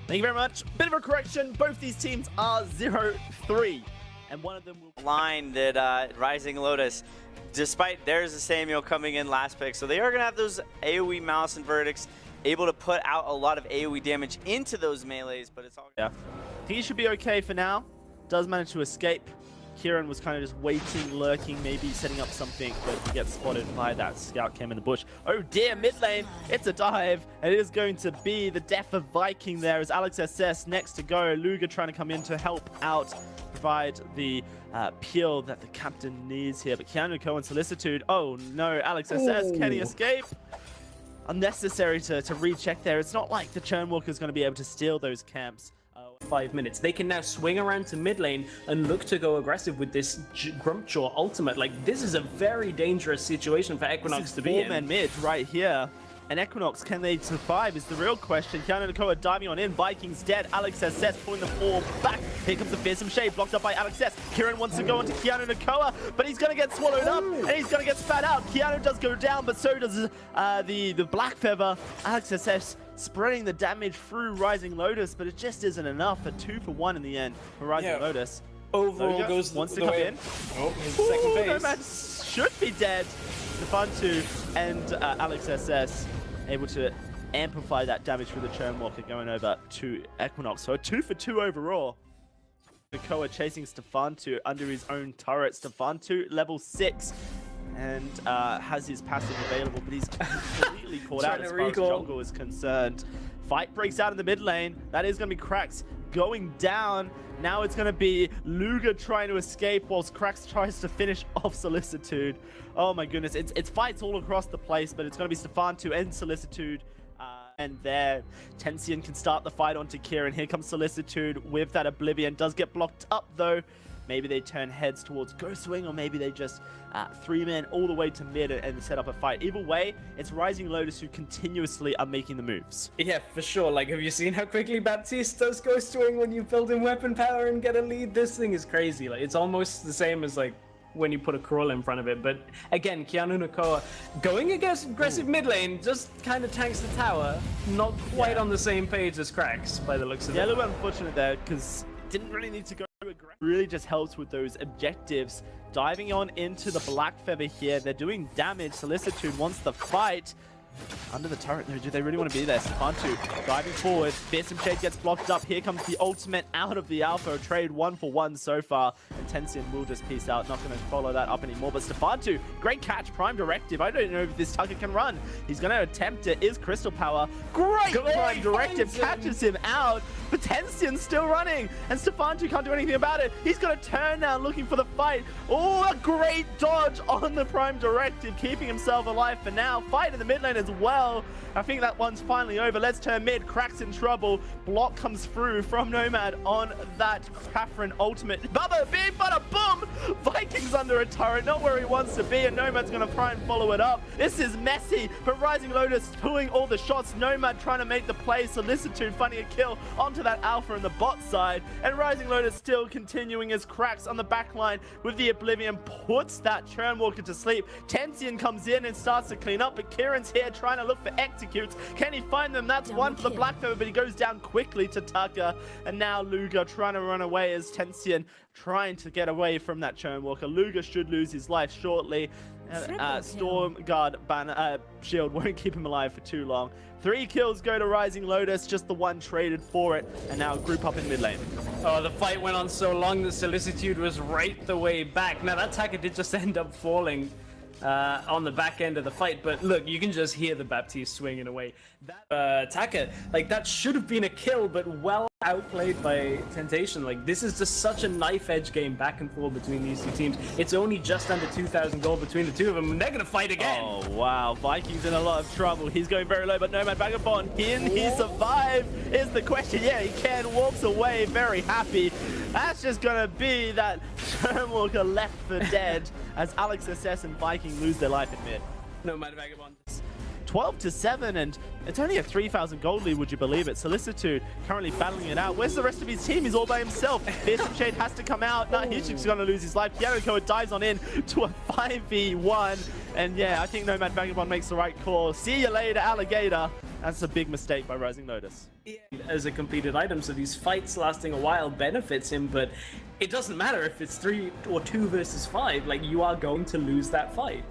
Thank you very much. Bit of a correction. Both these teams are 0-3. And one of them will... Line that Rising Lotus, despite there's a Samuel coming in last pick, so they are going to have those AoE Malice and Verdicts, able to put out a lot of AoE damage into those melees, but it's all... Yeah. He should be okay for now. Does manage to escape. Kieran was kind of just waiting, lurking, maybe setting up something, but he gets spotted by that scout cam in the bush. Oh dear, mid lane, it's a dive, and it is going to be the death of Viking there as Alex SS next to go. Luga trying to come in to help out, provide the peel that the captain needs here, but Keanu Ko and Solicitude, oh no, Alex SS, can he escape? Unnecessary to recheck there. It's not like the Churnwalker is going to be able to steal those camps. 5 minutes. They can now swing around to mid lane and look to go aggressive with this Grumpjaw ultimate. Like, this is a very dangerous situation for Equinox to be in. 4-man mid right here. And Equinox, can they survive is the real question. Keanu Nakoa diving on in. Vikings dead. Alex SS pulling them all back. Here comes the fearsome shade blocked up by Alex S. Kieran wants to go into Keanu Nakoa, but he's going to get swallowed up and he's going to get spat out. Keanu does go down, but so does the Black Feather. Alex SS spreading the damage through Rising Lotus, but it just isn't enough. A 2-for-1 in the end for Rising Lotus. Overall goes wants to the come way in. Oh, his second phase. Nomad should be dead. Stefantu and Alex SS able to amplify that damage through the Churnwalker going over to Equinox. So a 2-for-2 overall. Nakoa chasing Stefantu under his own turret. Stefantu level 6 and has his passive available, but he's completely caught out as far as jungle is concerned. Fight breaks out in the mid lane. That is going to be Krax going down. Now it's going to be Luga trying to escape whilst Krax tries to finish off Solicitude. Oh my goodness, it's fights all across the place, but it's going to be Stefantu and Solicitude. And there, Tensian can start the fight onto Kieran. Here comes Solicitude with that Oblivion. Does get blocked up though. Maybe they turn heads towards Ghostwing, or maybe they just 3-man all the way to mid and set up a fight. Either way, it's Rising Lotus who continuously are making the moves. Yeah, for sure. Like, have you seen how quickly Baptiste does Ghostwing when you build in weapon power and get a lead? This thing is crazy. Like, it's almost the same as like when you put a crawl in front of it. But again, Keanu Nakoa going against aggressive mid lane just kind of tanks the tower. Not quite on the same page as Krax by the looks of it. Yeah, a little unfortunate there because didn't really need to go. Really just helps with those objectives. Diving on into the Black Feather here. They're doing damage. Solicitude wants the fight. Under the turret, do they really want to be there? Stefantu driving forward. Fearsome Shade gets blocked up. Here comes the ultimate out of the Alpha. Trade 1-for-1 so far. And Tensian will just peace out. Not going to follow that up anymore. But Stefantu, great catch. Prime Directive. I don't know if this Tucker can run. He's going to attempt it. Is Crystal Power. Great Prime Directive. Catches him out. But Tensian's still running. And Stefantu can't do anything about it. He's going to turn now looking for the fight. Oh, a great dodge on the Prime Directive. Keeping himself alive for now. Fight in the mid lane as well. I think that one's finally over. Let's turn mid. Krax in trouble. Block comes through from Nomad on that Catherine ultimate. Bubba, big bada boom! Vikings under a turret, not where he wants to be, and Nomad's going to try and follow it up. This is messy, but Rising Lotus pulling all the shots. Nomad trying to make the play. Solicitude finding a kill onto that Alpha in the bot side, and Rising Lotus still continuing as Krax on the back line with the Oblivion puts that Churnwalker to sleep. Tensian comes in and starts to clean up, but Kieran's here trying to look for executes. Can he find them? That's one for the Black Feather, but he goes down quickly to Tucker. And now Luga trying to run away as Tensian trying to get away from that Churnwalker. Luga should lose his life shortly. Storm Guard banner, shield won't keep him alive for too long. 3 kills go to Rising Lotus, just the one traded for it, and now group up in mid lane. Oh, the fight went on so long, the Solicitude was right the way back. Now, that Tucker did just end up falling on the back end of the fight, but look, you can just hear the Baptiste swinging away. That Taka, like, that should have been a kill, but well outplayed by Temptation. Like, this is just such a knife edge game back and forth between these two teams. It's only just under 2,000 gold between the two of them, and they're gonna fight again. Oh wow, Vikings in a lot of trouble. He's going very low, but Nomad back upon. Can he survive is the question. Yeah, he can. Walks away very happy. That's just gonna be that Churnwalker left for dead as Alex SS and Viking lose their life in mid. Nomad Vagabond. 12-7, and it's only a 3,000 gold lead, would you believe it? Solicitude currently battling it out. Where's the rest of his team? He's all by himself. Fearsome Shade has to come out. No, he's just going to lose his life. Jericho dives on in to a 5v1, And yeah, I think Nomad Vagabond makes the right call. See you later, alligator. That's a big mistake by Rising Lotus. As a completed item, so these fights lasting a while benefits him, but it doesn't matter if it's 3 or 2 versus 5, like you are going to lose that fight.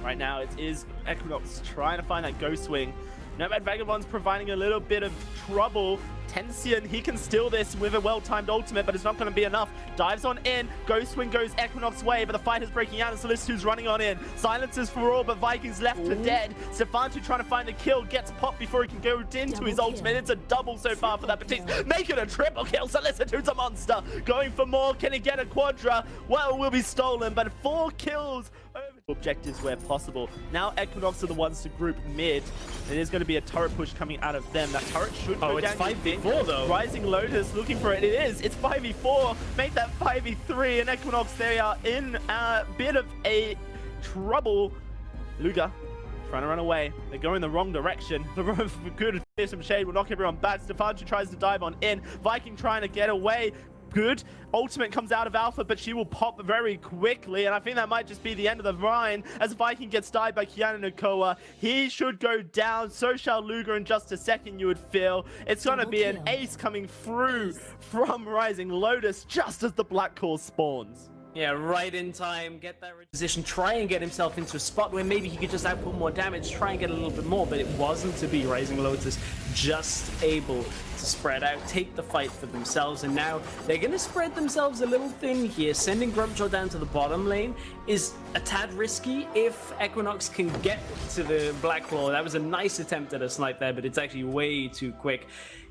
Right now it is Equinox trying to find that Ghost Swing. Nomad Vagabond's providing a little bit of trouble. Tension, he can steal this with a well-timed ultimate, but it's not going to be enough. Dives on in, Ghost Swing goes Equinox way, but the fight is breaking out and Solicitude's running on in. Silences for all, but Vikings left for dead. Stefantu trying to find the kill, gets popped before he can go into his ultimate. It's a double so far for that Baptiste. Make it a triple kill, Solicitude's a monster. Going for more, can he get a quadra? Well, will be stolen, but 4 kills over objectives where possible. Now Equinox are the ones to group mid. It is going to be a turret push coming out of them. That turret should go it's down. 5v4 though. Rising Lotus looking for it. It is. It's 5v4. Make that 5v3. And Equinox, they are in a bit of a trouble. Luga trying to run away. They're going the wrong direction. The good fearsome shade will knock everyone back. Stefantu tries to dive on in. Viking trying to get away. Good. Ultimate comes out of Alpha, but she will pop very quickly, and I think that might just be the end of the Rhine as Viking gets died by Keanu Nakoa. He should go down, so shall Luger in just a second, you would feel. It's going to be an ace coming through from Rising Lotus just as the Black Core spawns. Yeah, right in time, get that position, try and get himself into a spot where maybe he could just output more damage, try and get a little bit more, but it wasn't to be. Rising Lotus just able to spread out, take the fight for themselves, and now they're going to spread themselves a little thin here. Sending Grumpjaw down to the bottom lane is a tad risky if Equinox can get to the Black Claw. That was a nice attempt at a snipe there, but it's actually way too quick.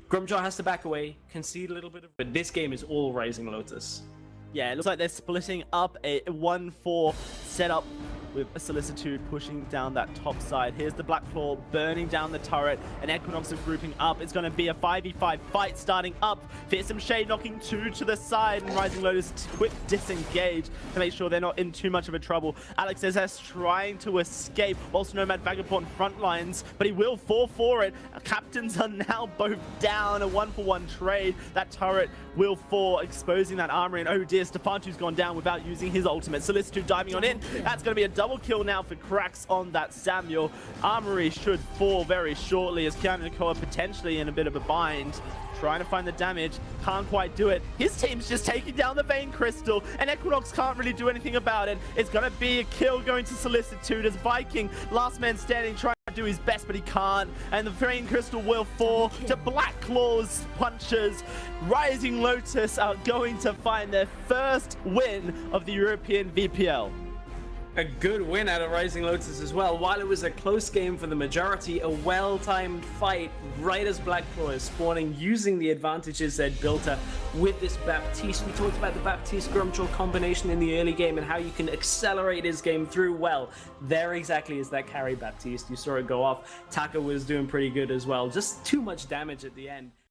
Grumpjaw has to back away, concede a little bit but this game is all Rising Lotus. Yeah, it looks like they're splitting up a 1-4 setup with a Solicitude pushing down that top side. Here's the Black Claw burning down the turret, and Equinox are grouping up. It's going to be a 5v5 fight starting up. Fearsome Shade knocking 2 to the side, and Rising Lotus quick disengage to make sure they're not in too much of a trouble. Alex SS trying to escape, whilst Nomad Vagabond front lines, but he will fall for it. Captains are now both down, a 1-for-1 trade. That turret will fall, exposing that armory, and oh dear, Stefantu's gone down without using his ultimate. Solicitude diving on in. That's going to be a double kill now for Cracks on that Samuel. Armory should fall very shortly as Keanu Nakoa potentially in a bit of a bind. Trying to find the damage, can't quite do it. His team's just taking down the Vein Crystal, and Equinox can't really do anything about it. It's going to be a kill going to Solicitude as Viking, last man standing, trying to do his best, but he can't. And the Vein Crystal will fall to Black Claw's punches. Rising Lotus are going to find their first win of the European VPL. A good win out of Rising Lotus as well. While it was a close game for the majority, a well-timed fight right as Black Claw is spawning, using the advantages they'd built up with this Baptiste. We talked about the Baptiste-Grumpjaw combination in the early game and how you can accelerate his game through. Well, there exactly is that carry Baptiste. You saw it go off. Taka was doing pretty good as well. Just too much damage at the end.